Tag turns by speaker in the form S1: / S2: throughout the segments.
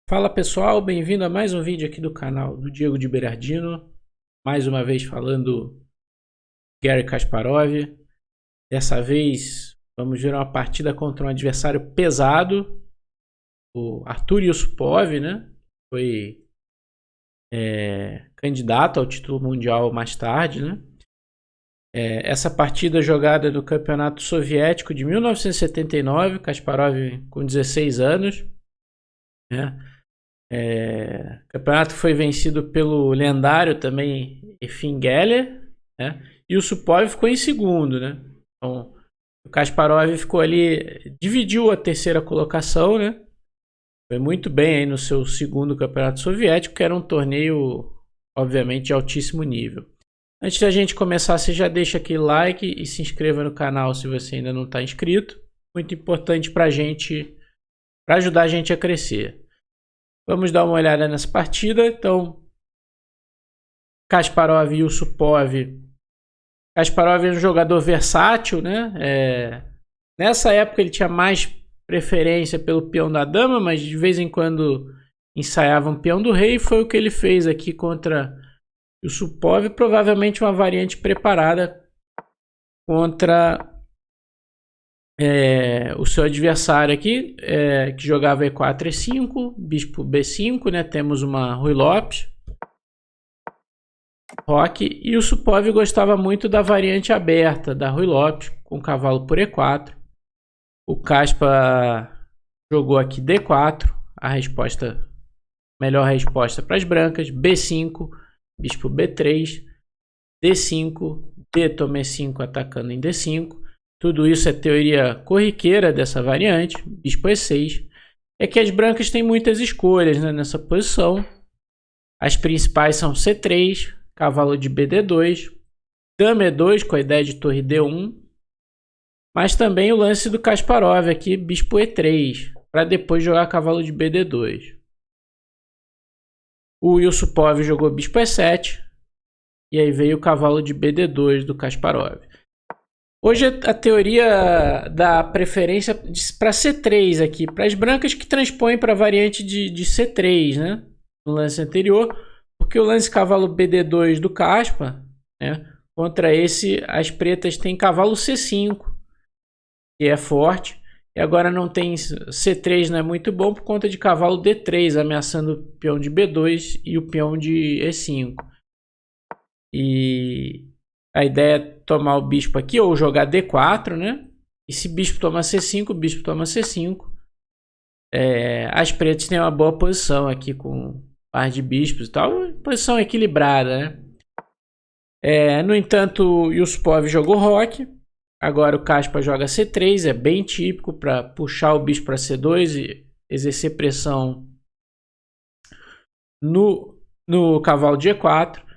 S1: Fala pessoal, bem-vindo a mais um vídeo aqui do canal do Diego de Berardino. Mais uma vez falando Garry Kasparov. Dessa vez vamos ver uma partida contra um adversário pesado, o Artur Yusupov, né? Foi candidato ao título mundial mais tarde, né? Essa partida jogada no Campeonato Soviético de 1979, Kasparov com 16 anos, né? O campeonato foi vencido pelo lendário também Efim Geller, né? E o Yusupov ficou em segundo, né? Então, o Kasparov ficou ali, dividiu a terceira colocação, né? Foi muito bem aí no seu segundo campeonato soviético, que era um torneio, obviamente, de altíssimo nível. Antes da gente começar, você já deixa aquele like e se inscreva no canal se você ainda não está inscrito. Muito importante para ajudar a gente a crescer. Vamos dar uma olhada nessa partida. Então, Kasparov e Yusupov. Kasparov é um jogador versátil, né? Nessa época ele tinha mais preferência pelo peão da dama, mas de vez em quando ensaiava um peão do rei. Foi o que ele fez aqui contra Yusupov. Provavelmente uma variante preparada contra o seu adversário aqui, que jogava E4, E5, bispo B5, né? Temos uma Ruy Lopes, roque, e o Yusupov gostava muito da variante aberta da Ruy Lopes, com cavalo por E4. O Kaspa jogou aqui D4, melhor resposta para as brancas, B5, bispo B3, D5, D toma E5 atacando em D5. Tudo isso é teoria corriqueira dessa variante, bispo E6. É que as brancas têm muitas escolhas, né, nessa posição. As principais são C3, cavalo de BD2, dama E2 com a ideia de torre D1. Mas também o lance do Kasparov aqui, bispo E3, para depois jogar cavalo de BD2. O Yusupov jogou bispo E7, e aí veio o cavalo de BD2 do Kasparov. Hoje a teoria dá preferência para C3 aqui, para as brancas que transpõem para a variante de C3, né? No lance anterior, porque o lance cavalo BD2 do Kaspa, né? Contra esse, as pretas têm cavalo C5, que é forte, e agora não tem C3, não é muito bom por conta de cavalo D3, ameaçando o peão de B2 e o peão de E5. E a ideia é tomar o bispo aqui ou jogar D4, né? E se bispo toma C5, o bispo toma C5. As pretas têm uma boa posição aqui com par de bispos e tal. Posição equilibrada, né? No entanto, o Yusupov jogou roque. Agora o Kaspa joga C3. É bem típico para puxar o bispo para C2 e exercer pressão no cavalo de E4.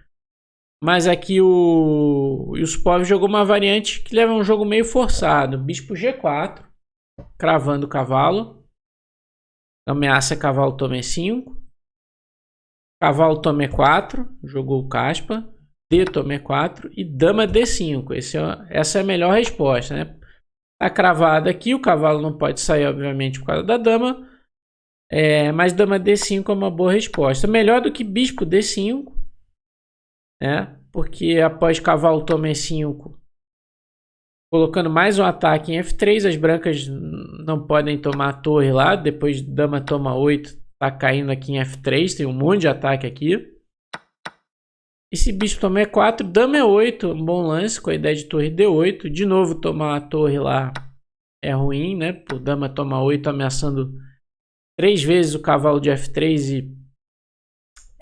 S1: Mas aqui o Yusupov jogou uma variante que leva a um jogo meio forçado. Bispo G4, cravando o cavalo. Ameaça cavalo toma E5. Cavalo toma E4, jogou o Kaspa. D toma E4 e dama D5. Essa é a melhor resposta, né? A cravada aqui, o cavalo não pode sair, obviamente, por causa da dama. Mas dama D5 é uma boa resposta. Melhor do que bispo D5. Porque após cavalo toma E5, colocando mais um ataque em F3, as brancas não podem tomar a torre lá. Depois dama toma 8, tá caindo aqui em F3, tem um monte de ataque aqui. E se bispo toma E4, dama E8, um bom lance com a ideia de torre D8. De novo tomar a torre lá é ruim, né? Por dama toma 8, ameaçando 3 vezes o cavalo de F3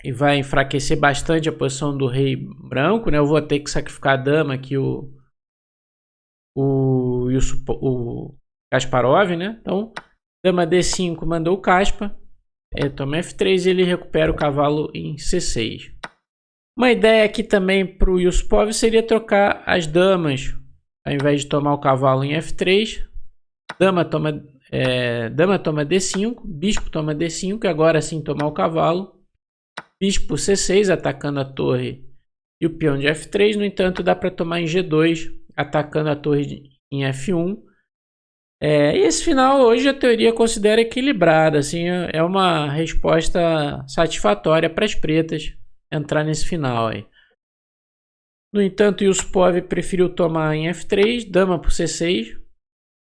S1: e vai enfraquecer bastante a posição do rei branco, né? Eu vou ter que sacrificar a dama aqui, o Kasparov, né? Então, dama D5 mandou o Kaspa. Toma F3 e ele recupera o cavalo em C6. Uma ideia aqui também para o Yusupov seria trocar as damas. Ao invés de tomar o cavalo em F3, dama toma D5, bispo toma D5 e agora sim tomar o cavalo. Bispo C6, atacando a torre e o peão de F3. No entanto, dá para tomar em G2, atacando a torre em F1. E esse final hoje a teoria considera equilibrada, assim, é uma resposta satisfatória para as pretas entrar nesse final aí. No entanto, Yusupov preferiu tomar em F3, dama por C6,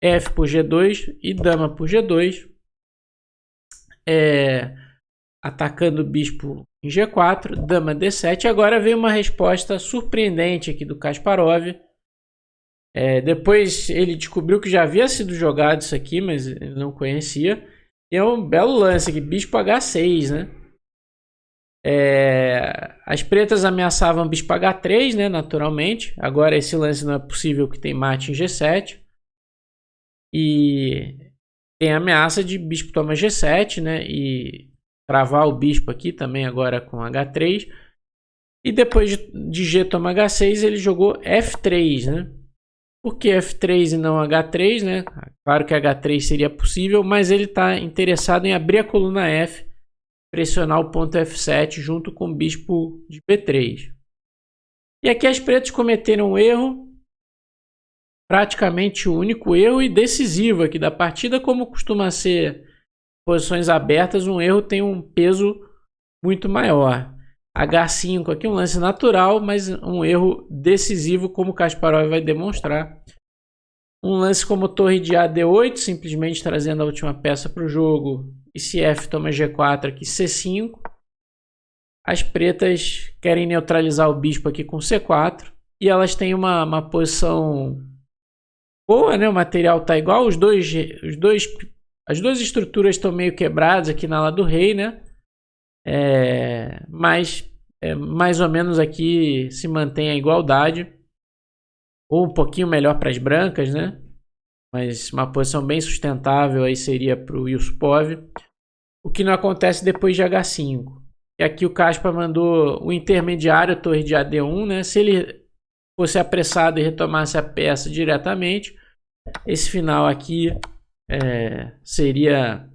S1: F por G2 e dama por G2, atacando o bispo em G4, dama D7. Agora veio uma resposta surpreendente aqui do Kasparov. Depois ele descobriu que já havia sido jogado isso aqui, mas ele não conhecia. E é um belo lance aqui, bispo H6, né? As pretas ameaçavam bispo H3, né, naturalmente. Agora esse lance não é possível, que tem mate em G7. E tem a ameaça de bispo toma G7, né? E travar o bispo aqui também agora com H3. E depois de G toma H6 ele jogou F3, né? Por que F3 e não H3, né? Claro que H3 seria possível, mas ele está interessado em abrir a coluna F, pressionar o ponto F7 junto com o bispo de B3. E aqui as pretas cometeram um erro, praticamente o único erro e decisivo aqui da partida. Como costuma ser posições abertas, um erro tem um peso muito maior. H5 aqui um lance natural, mas um erro decisivo, como o Kasparov vai demonstrar. Um lance como torre de AD8, simplesmente trazendo a última peça para o jogo. E se F toma G4 aqui, C5. As pretas querem neutralizar o bispo aqui com C4. E elas têm uma posição boa, né? O material está igual. As duas estruturas estão meio quebradas aqui na ala do rei, né? Mas mais ou menos aqui se mantém a igualdade. Ou um pouquinho melhor para as brancas, né? Mas uma posição bem sustentável aí seria para o Yusupov. O que não acontece depois de H5. E aqui o Kasparov mandou o intermediário, torre de AD1, né? Se ele fosse apressado e retomasse a peça diretamente, esse final aqui seria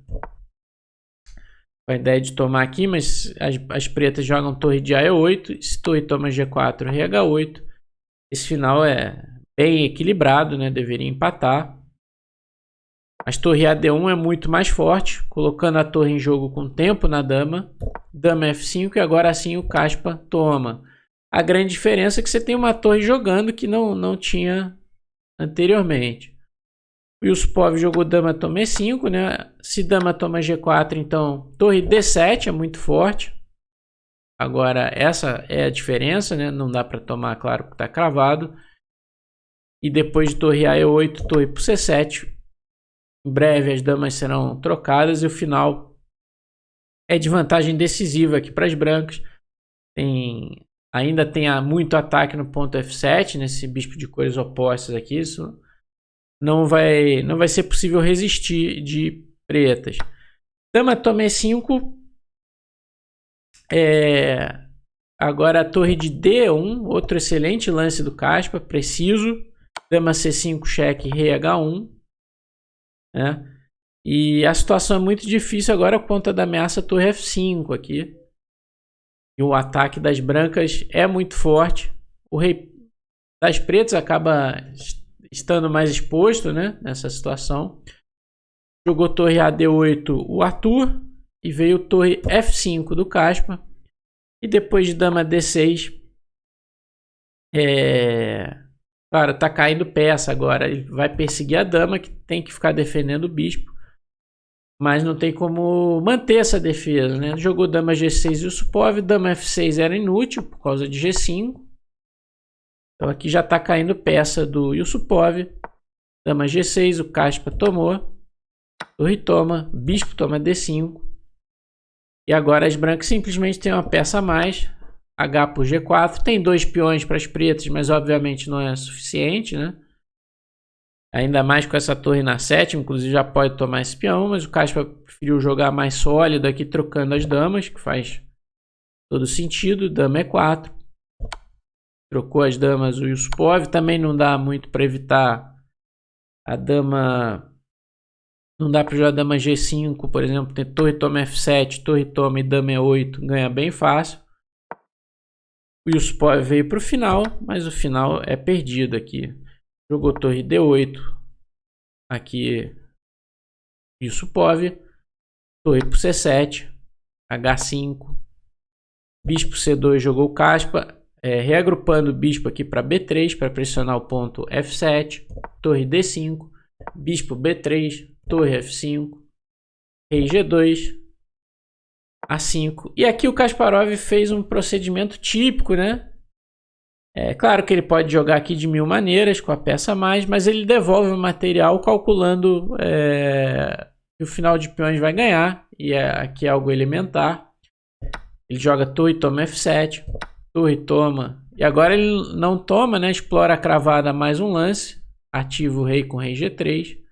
S1: a ideia de tomar aqui, mas as pretas jogam torre de A8, se torre toma G4, rei H8. Esse final é bem equilibrado, né? Deveria empatar. Mas torre AD1 é muito mais forte, colocando a torre em jogo com tempo na dama. Dama F5 e agora sim o Kasparov toma. A grande diferença é que você tem uma torre jogando que não tinha anteriormente. O Yusupov jogou dama toma E5, né? Se dama toma G4, então torre D7 é muito forte. Agora essa é a diferença, né? Não dá para tomar, claro que está cravado. E depois de torre A8, torre por C7. Em breve as damas serão trocadas e o final é de vantagem decisiva aqui para as brancas. Ainda tem muito ataque no ponto F7, nesse bispo de cores opostas aqui. Isso não vai ser possível resistir de pretas. Dama toma E5. Agora a torre de D1, outro excelente lance do Kasparov, preciso. Dama C5, cheque, rei H1. Né? E a situação é muito difícil agora por conta da ameaça torre F5 aqui. E o ataque das brancas é muito forte. O rei das pretas acaba estando mais exposto, né, nessa situação. Jogou torre AD8 o Arthur e veio torre F5 do Kasparov. E depois de dama D6, cara, tá caindo peça agora. Ele vai perseguir a dama, que tem que ficar defendendo o bispo. Mas não tem como manter essa defesa, né? Jogou dama G6 e o Yusupov. Dama F6 era inútil por causa de G5. Então aqui já tá caindo peça do Yusupov. Dama G6, o Kasparov tomou. Torre toma, bispo toma D5. E agora as brancas simplesmente têm uma peça a mais. H por G4. Tem 2 peões para as pretas, mas obviamente não é suficiente, né? Ainda mais com essa torre na sétima, inclusive já pode tomar esse peão, mas o Kasparov preferiu jogar mais sólido aqui, trocando as damas, que faz todo sentido. Dama E4. Trocou as damas o Yusupov. Também não dá muito para evitar a dama. Não dá para jogar dama G5, por exemplo. Tem torre toma F7, torre toma e dama E8. Ganha bem fácil. O Yusupov veio para o final, mas o final é perdido aqui. Jogou torre D8. aqui Yusupov, torre por C7, H5, bispo C2 jogou o Kaspa, reagrupando o bispo aqui para B3 para pressionar o ponto F7, torre D5, bispo B3, torre F5, rei G2, A5. E aqui o Kasparov fez um procedimento típico, né? É claro que ele pode jogar aqui de 1000 maneiras, com a peça a mais, mas ele devolve o material calculando que o final de peões vai ganhar. E aqui é algo elementar. Ele joga torre, toma F7, torre, toma. E agora ele não toma, né? Explora a cravada mais um lance. Ativa o rei com rei G3,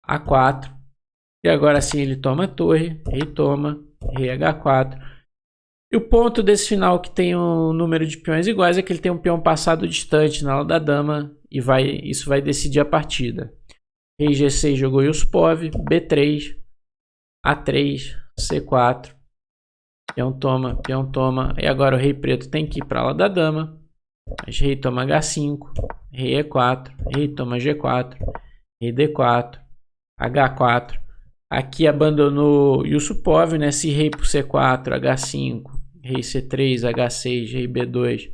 S1: A4. E agora sim ele toma a torre, rei toma, rei H4. E o ponto desse final que tem um número de peões iguais é que ele tem um peão passado distante na ala da dama e isso vai decidir a partida. Rei G6 jogou Yusupov, B3, A3, C4, peão toma, e agora o rei preto tem que ir para a ala da dama, mas rei toma H5, rei E4, rei toma G4, rei D4, H4, aqui abandonou Yusupov, né? Se rei por C4, H5, rei C3, H6, rei B2,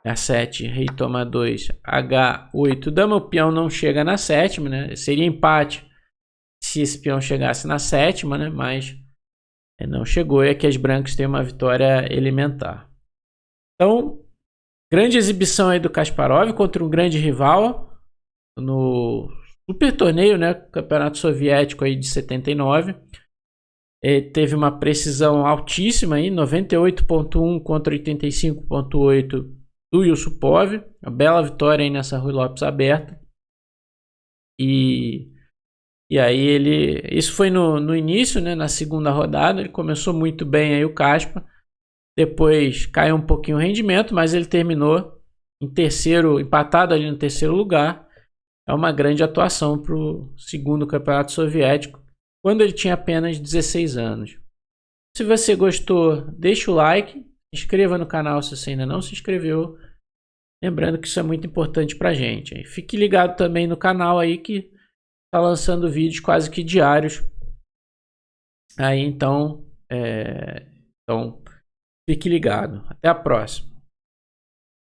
S1: H7, rei toma 2, H8. Dama, o peão não chega na sétima, né? Seria empate se esse peão chegasse na sétima, né? Mas não chegou. E aqui as brancas têm uma vitória elementar. Então, grande exibição aí do Kasparov contra um grande rival no super torneio, né? Campeonato Soviético aí de 79. Teve uma precisão altíssima aí, 98.1 contra 85.8 do Yusupov. Uma bela vitória aí nessa Ruy Lopes aberta. E aí isso foi no início, né? Na segunda rodada, ele começou muito bem aí o Kaspa. Depois caiu um pouquinho o rendimento, mas ele terminou em terceiro, empatado ali no terceiro lugar. É uma grande atuação para o segundo campeonato soviético, quando ele tinha apenas 16 anos. Se você gostou, deixa o like, se inscreva no canal se você ainda não se inscreveu. Lembrando que isso é muito importante para a gente. Fique ligado também no canal aí que está lançando vídeos quase que diários. Aí então fique ligado. Até a próxima.